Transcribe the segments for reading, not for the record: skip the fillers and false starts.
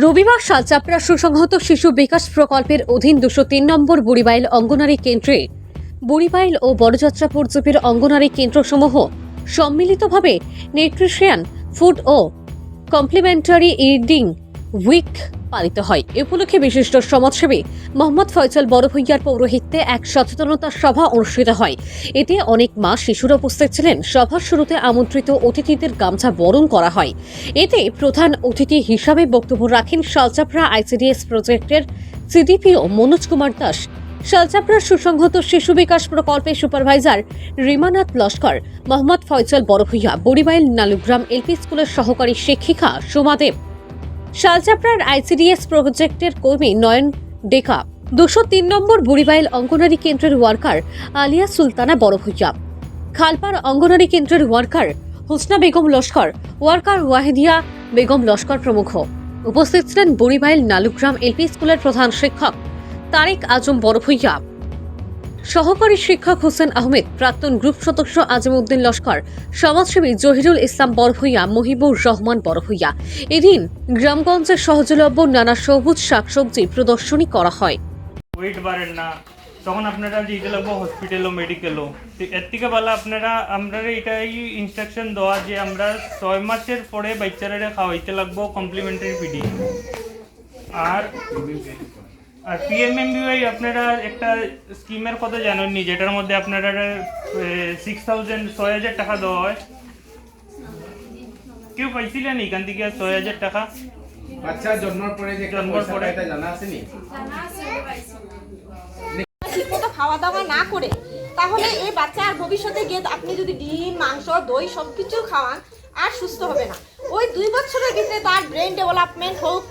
রবিবার শালচাপড়া সুসংহত শিশু বিকাশ প্রকল্পের অধীন 203 নম্বর বুড়িবাইল অঙ্গনারী কেন্দ্রে বুড়িবাইল ও বড়যাত্রা পর্যবের অঙ্গনারী কেন্দ্রসমূহ সম্মিলিতভাবে নিউট্রিশন ফুড ও কমপ্লিমেন্টারি ইডিং উইক পালিত হয়। এ উপলক্ষে বিশিষ্ট সমাজসেবী মোহাম্মদ ফয়সাল বড়ভূঁইয়ার পৌরোহিত্যে এক সচেতনতা সভা অনুষ্ঠিত হয়। এতে অনেক মা শিশুরা উপস্থিত ছিলেন। সভার শুরুতে আমন্ত্রিত অতিথিদের গামছা বরণ করা হয়। এতে প্রধান অতিথি হিসাবে বক্তব্য রাখেন শালচাপড়া আইসিডিএস প্রজেক্টের সিডিপিও মনোজ কুমার দাস, শালচাপড়ার সুসংহত শিশু বিকাশ প্রকল্পের সুপারভাইজার রিমানাথ লস্কর, মোহাম্মদ ফয়সাল বড়ভূঁইয়া, বুড়িবাইল নালুগ্রাম এলপি স্কুলের সহকারী শিক্ষিকা সোমা দেব, শালচাপড়ার আইসিডিএস প্রজেক্টের কর্মী নয়ন ডেকা, 203 নম্বর বুড়িবাইল অঙ্গনারী কেন্দ্রের ওয়ার্কার আলিয়া সুলতানা বড়ভূঁইয়া, খালপাড় অঙ্গনারী কেন্দ্রের ওয়ার্কার হোসনা বেগম লস্কর, ওয়ার্কার ওয়াহিদিয়া বেগম লস্কর প্রমুখ। উপস্থিত ছিলেন বুড়িবাইল নালুগ্রাম এলপি স্কুলের প্রধান শিক্ষক তারেক আজম বড়ভূঁইয়া, সহকারী শিক্ষক হোসেন আহমেদ, প্রাক্তন গ্রুপ সদস্য আজিমউদ্দিন লস্কর, সমাজসেবী জহিরুল ইসলাম বড়ভূঁইয়া, মহিবুর রহমান বড়ভূঁইয়া। এদিন গ্রামগঞ্জের সহজলভ্য নানা সবুজ শাকসবজি প্রদর্শনী করা হয়। ওয়েট বাড়েন না, তখন আপনারা যেতে লাগবো হসপিটালও মেডিকেলও। এর থেকে ভালো আমরা এটাই ইনস্ট্রাকশন দেওয়া যে আমরা 6 মাসের পরে বাচ্চারা খাওয়াইতে লাগবো কমপ্লিমেন্টারি ফিডিং। আর পিএমএমবিওয়াই আপনারা একটা স্কিমের কথা জানেননি, যেটার মধ্যে আপনারা 6,000 টাকা দেওয়া হয়। কেউ পাইছিলেন এখান থেকে 6,000 টাকা? বাচ্চা জন্মের পরে যে জন্মের পরে এটা জানা আছে নি? ঠিকমতো খাওয়া দাওয়া না করে তাহলে এই বাচ্চার ভবিষ্যতে গিয়ে আপনি যদি ডিম মাংস দই সব কিছু খাওয়ান আর সুস্থ হবে না। ওই 2 বছরের ভিতরে তার ব্রেন ডেভেলপমেন্ট হোক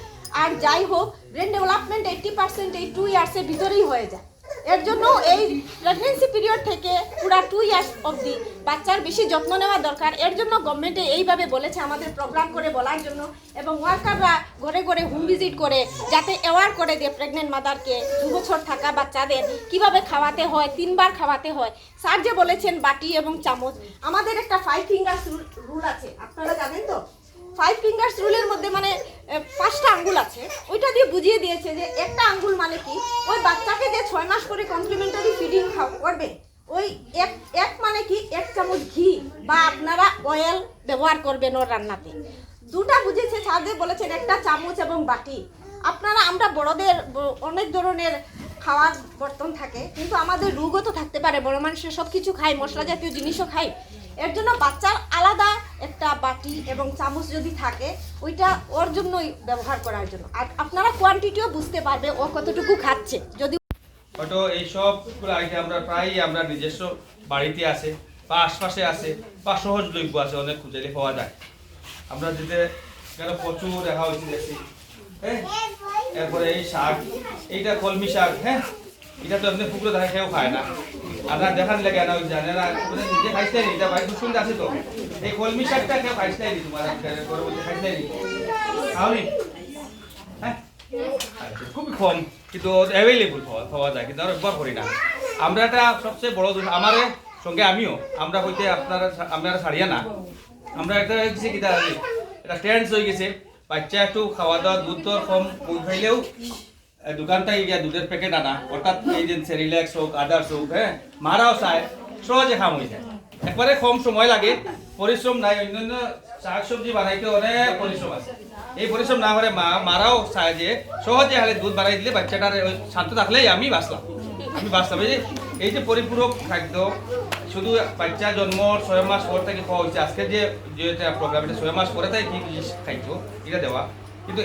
আর যাই হোক, ব্রেন ডেভেলপমেন্ট 80% এই 2 ইয়ার্সের ভিতরেই হয়ে যায়। এর জন্য এই প্রেগনেন্সি পিরিয়ড থেকে পুরা 2 ইয়ার্স অবধি বাচ্চার বেশি যত্ন নেওয়া দরকার। এর জন্য গভর্নমেন্টে এইভাবে বলেছে আমাদের প্রোগ্রাম করে বলার জন্য, এবং ওয়ার্কাররা ঘরে ঘরে হোম ভিজিট করে যাতে অ্যাওয়ার করে দেয় প্রেগনেন্ট মাদারকে 2 বছর থাকা বাচ্চাদের কিভাবে খাওয়াতে হয়, 3 বার খাওয়াতে হয়। স্যার যে বলেছেন বাটি এবং চামচ, আমাদের একটা 5 ফিঙ্গার্স রুল আছে, আপনারা জানেন তো? 5 ফিঙ্গার্স রুলের মধ্যে মানে 5টা আঙ্গুল আছে, ওইটা দিয়ে বুঝিয়ে দিয়েছে যে একটা আঙ্গুল মানে কি, ওই বাচ্চাকে যে 6 মাস করে কমপ্লিমেন্টারি ফিডিং করবে, ওই এক মানে কি 1 চামচ ঘি বা আপনারা অয়েল ব্যবহার করবেন ওর রান্নাতে। 2টা বুঝেছে স্যারদের বলেছেন, একটা চামচ এবং বাটি। আপনারা আমরা বড়দের অনেক ধরনের খাওয়ার বর্তন থাকে, কিন্তু আমাদের রোগও তো থাকতে পারে, বড় মানুষের সব কিছু খাই, মশলা জাতীয় জিনিসও খাই। এর জন্য বাচ্চার আলাদা একটা বাটি এবং চামচ যদি থাকে, ওইটা ওর জন্যই ব্যবহার করার জন্য। আর আপনারা কোয়ান্টিটিও বুঝতে পারবে ও কতটুকু খাচ্ছে। যদি হয়তো এই সবগুলো আইটেম আমরা প্রায় আমরা নিজস্ব বাড়িতে আছে বা আশপাশে আছে বা সহজলভ্য আছে, অনেক খুঁজে পাওয়া যায়। আমরা যেতে কেন প্রচুর দেখা হয়েছে দেখছি। হ্যাঁ, এরপরে এই শাক, এইটা কলমি শাক, হ্যাঁ, এটা তো আপনি পুকুরে দেখা কেউ খায় না, আপনার দেখার লেগে না, জানে না, নিজে খাইতে নি, এটা বাড়ি শুনতে আছে তো। এই কলমি শাকটা কেউ খাইতে নি, তোমার খাইতে নি, খাওনি? হ্যাঁ, খুবই কম, কিন্তু অ্যাভেলেবল পাওয়া যায়, কিন্তু আমরা ব্যবহার করি না। আমরা একটা সবচেয়ে বড় দোষ, আমার সঙ্গে আমিও, আমরা হইতে আপনারা ছাড়িয়া না, আমরা একটা হয়েছে কি এটা ট্রেন্ডস হয়ে গেছে। বাচ্চা একটু খাওয়া দাওয়া দুধ তো কম খাইলেও দোকানটাই গিয়া দুধের প্যাকেট আনা, অর্থাৎ এই যে সেরিল্যাক্স হোক আদার্স হোক, হ্যাঁ, মারাও চায়, সহজে খাম হয়ে যায়, একবারে কম সময় লাগে, পরিশ্রম নাই। অন্যান্য শাক সবজি বানাইতে অনেক পরিশ্রম আছে, এই পরিশ্রম না করে মারাও চায় যে সহজে হালে দুধ বানাই দিলে বাচ্চাটার শান্ত থাকলেই আমি বাঁচলাম। এই যে পরিপূরক খাদ্য শুধু বাচ্চা জন্মর 6 মাস পর থেকে খাওয়া হচ্ছে। আজকে যে প্রোগ্রামটা 6 মাস পরে থেকে কি খাইতো এটা দেওয়া, কিন্তু